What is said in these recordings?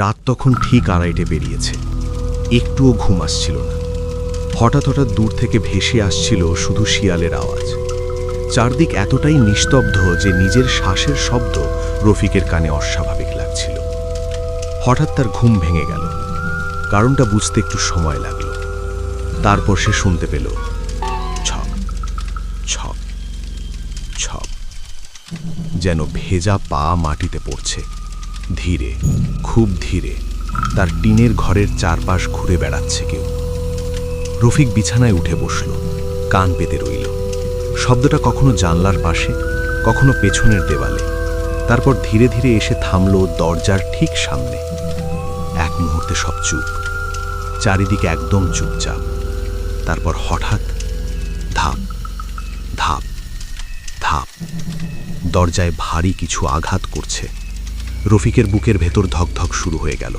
রাত তখন ঠিক 2:30 পেরিয়েছে। একটুও ঘুম আসছিল না। হঠাৎ হঠাৎ দূর থেকে ভেসে আসছিল শুধু শিয়ালের আওয়াজ। চারদিক এতটাই নিস্তব্ধ যে নিজের শ্বাসের শব্দ রফিকের কানে অস্বাভাবিক লাগছিল। হঠাৎ তার ঘুম ভেঙে গেল। কারণটা বুঝতে একটু সময় লাগলো। তারপর সে শুনতে পেল ছক ছক ছক, যেন ভেজা পা মাটিতে পড়ছে। ধীরে, খুব ধীরে তার টিনের ঘরের চারপাশ ঘুরে বেড়াচ্ছে কেউ। রফিক বিছানায় উঠে বসল, কান পেতে রইল। শব্দটা কখনো জানলার পাশে, কখনো পেছনের দেওয়ালে, তারপর ধীরে ধীরে এসে থামল দরজার ঠিক সামনে। এক মুহূর্তে সব চুপ, চারিদিকে একদম চুপচাপ। তারপর হঠাৎ ধাপ ধাপ ধাপ, দরজায় ভারী কিছু আঘাত করছে। রফিকের বুকের ভেতর ধকধক শুরু হয়ে গেল।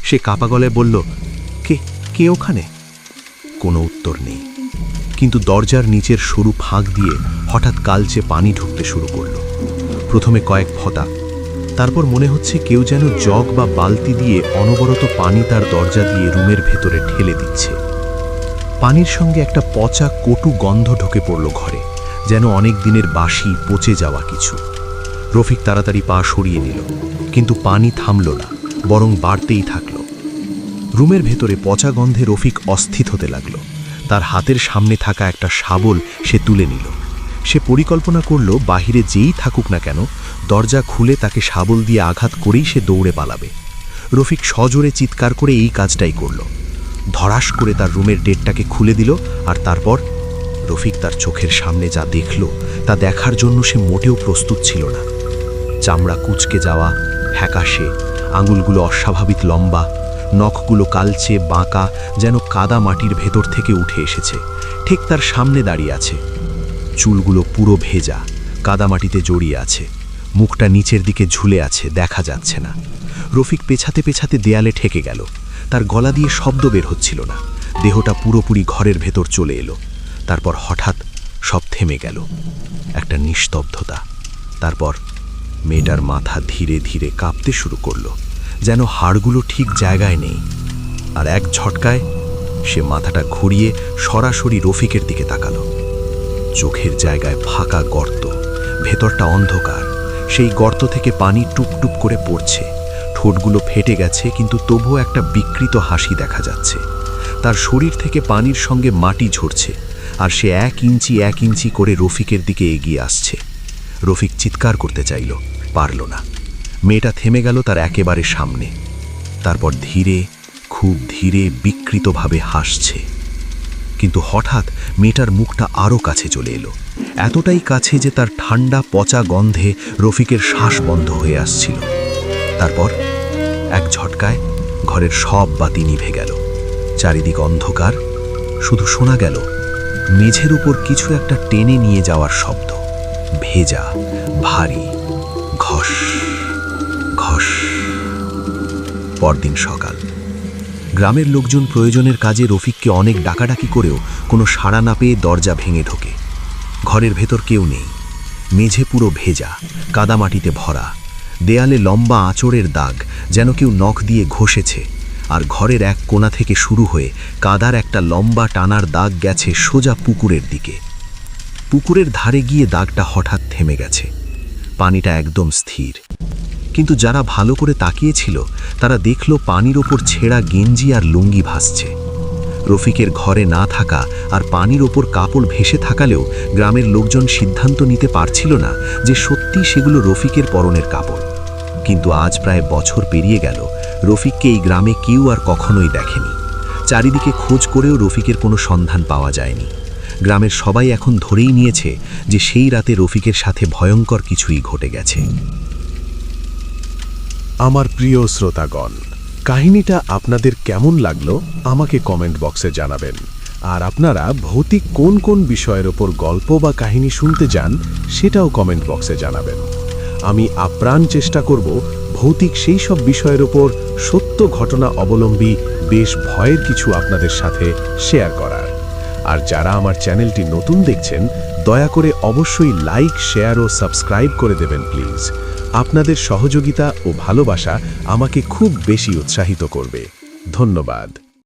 সে কাপা গলায় বলল, কে কে ওখানে? কোনো উত্তর নেই, কিন্তু দরজার নিচের সরু ফাঁক দিয়ে হঠাৎ কালচে পানি ঢুকতে শুরু করল। প্রথমে কয়েক ফোঁটা, তারপর মনে হচ্ছে কেউ যেন জগ বা বালতি দিয়ে অনবরত পানি তার দরজা দিয়ে রুমের ভেতরে ঠেলে দিচ্ছে। পানির সঙ্গে একটা পচা কটু গন্ধ ঢুকে পড়ল ঘরে, যেন অনেক দিনের বাসি পচে যাওয়া কিছু। রফিক তাড়াতাড়ি পা সরিয়ে নিল, কিন্তু পানি থামল না, বরং বাড়তেই থাকল। রুমের ভেতরে পচা গন্ধে রফিক অস্থির হতে লাগল। তার হাতের সামনে থাকা একটা শাবল সে তুলে নিল। সে পরিকল্পনা করল বাহিরে যেই থাকুক না কেন, দরজা খুলে তাকে শাবল দিয়ে আঘাত করেই সে দৌড়ে পালাবে। রফিক সজোরে চিৎকার করে এই কাজটাই করল। ধড়াস করে তার রুমের ডেটটাকে খুলে দিল, আর তারপর রফিক তার চোখের সামনে যা দেখল তা দেখার জন্য সে মোটেও প্রস্তুত ছিল না। চামড়া কুঁচকে যাওয়া, ফ্যাকাশে, আঙুলগুলো অস্বাভাবিক লম্বা, নখগুলো কালচে বাঁকা, যেন কাদা মাটির ভেতর থেকে উঠে এসেছে। ঠিক তার সামনে দাঁড়িয়ে আছে। চুলগুলো পুরো ভেজা, কাদামাটিতে জড়িয়ে আছে। মুখটা নিচের দিকে ঝুলে আছে, দেখা যাচ্ছে না। রফিক পেছাতে পেছাতে দেয়ালে ঠেকে গেল। তার গলা দিয়ে শব্দ বের হচ্ছিল না। দেহটা পুরোপুরি ঘরের ভেতর চলে এলো। তারপর হঠাৎ সব থেমে গেল, একটা নিস্তব্ধতা। তারপর মেয়েটার মাথা ধীরে ধীরে কাঁপতে শুরু করলো, যেন হাড়গুলো ঠিক জায়গায় নেই। আর এক ঝটকায় সে মাথাটা ঘুরিয়ে সরাসরি রফিকের দিকে তাকালো। চোখের জায়গায় ফাঁকা গর্ত, ভেতরটা অন্ধকার। সেই গর্ত থেকে পানি টুপটুপ করে পড়ছে। ঠোঁটগুলো ফেটে গেছে, কিন্তু তবুও একটা বিকৃত হাসি দেখা যাচ্ছে। তার শরীর থেকে পানির সঙ্গে মাটি ঝরছে, আর সে এক ইঞ্চি করে রফিকের দিকে এগিয়ে আসছে। রফিক চিৎকার করতে চাইল, পারল না। মেয়েটা থেমে গেল তার একেবারে সামনে। তারপর ধীরে, খুব ধীরে, বিকৃতভাবে হাসছে। কিন্তু হঠাৎ মেয়েটার মুখটা আরও কাছে চলে এলো, এতটাই কাছে যে তার ঠান্ডা পচা গন্ধে রফিকের শ্বাস বন্ধ হয়ে আসছিল। তারপর এক ঝটকায় ঘরের সব বাতি নিভে গেল। চারিদিক অন্ধকার, শুধু শোনা গেল মেঝের উপর কিছু একটা টেনে নিয়ে যাওয়ার শব্দ, ভেজা, ভারী, ঘস ঘস। পরদিন সকাল। গ্রামের লোকজন প্রয়োজনের কাজে রফিককে অনেক ডাকাডাকি করেও কোনো সাড়া না পেয়ে দরজা ভেঙে ঢোকে। ঘরের ভেতর কেউ নেই। মেঝে পুরো ভেজা, কাদামাটিতে ভরা। দেয়ালে লম্বা আঁচড়ের দাগ, যেন কেউ নখ দিয়ে ঘষেছে। আর ঘরের এক কোণা থেকে শুরু হয়ে কাদার একটা লম্বা টানার দাগ গেছে সোজা পুকুরের দিকে। পুকুরের ধারে গিয়ে দাগটা হঠাৎ থেমে গেছে। পানিটা একদম স্থির। কিন্তু যারা ভালো করে তাকিয়েছিল তারা দেখল পানির ওপর ছেঁড়া গেঞ্জি আর লুঙ্গি ভাসছে। রফিকের ঘরে না থাকা আর পানির ওপর কাপড় ভেসে থাকালেও গ্রামের লোকজন সিদ্ধান্ত নিতে পারছিল না যে সত্যি সেগুলো রফিকের পরনের কাপড়। কিন্তু আজ প্রায় বছর পেরিয়ে গেল, রফিককে এই গ্রামে কেউ আর কখনোই দেখেনি। চারিদিকে খোঁজ করেও রফিকের কোনো সন্ধান পাওয়া যায়নি। গ্রামের সবাই এখন ধরেই নিয়েছে যে সেই রাতে রফিকের সাথে ভয়ঙ্কর কিছুই ঘটে গেছে। আমার প্রিয় শ্রোতাগণ, কাহিনীটা আপনাদের কেমন লাগলো আমাকে কমেন্ট বক্সে জানাবেন। আর আপনারা ভৌতিক কোন কোন বিষয়ের ওপর গল্প বা কাহিনী শুনতে চান সেটাও কমেন্ট বক্সে জানাবেন। আমি আপ্রাণ চেষ্টা করব ভৌতিক সেই সব বিষয়ের ওপর সত্য ঘটনা অবলম্বী বেশ ভয়ের কিছু আপনাদের সাথে শেয়ার করার। আর যারা আমার চ্যানেলটি নতুন দেখছেন দয়া করে অবশ্যই লাইক, শেয়ার ও সাবস্ক্রাইব করে দেবেন প্লিজ। আপনাদের সহযোগিতা ও ভালোবাসা আমাকে খুব বেশি উৎসাহিত করবে। ধন্যবাদ।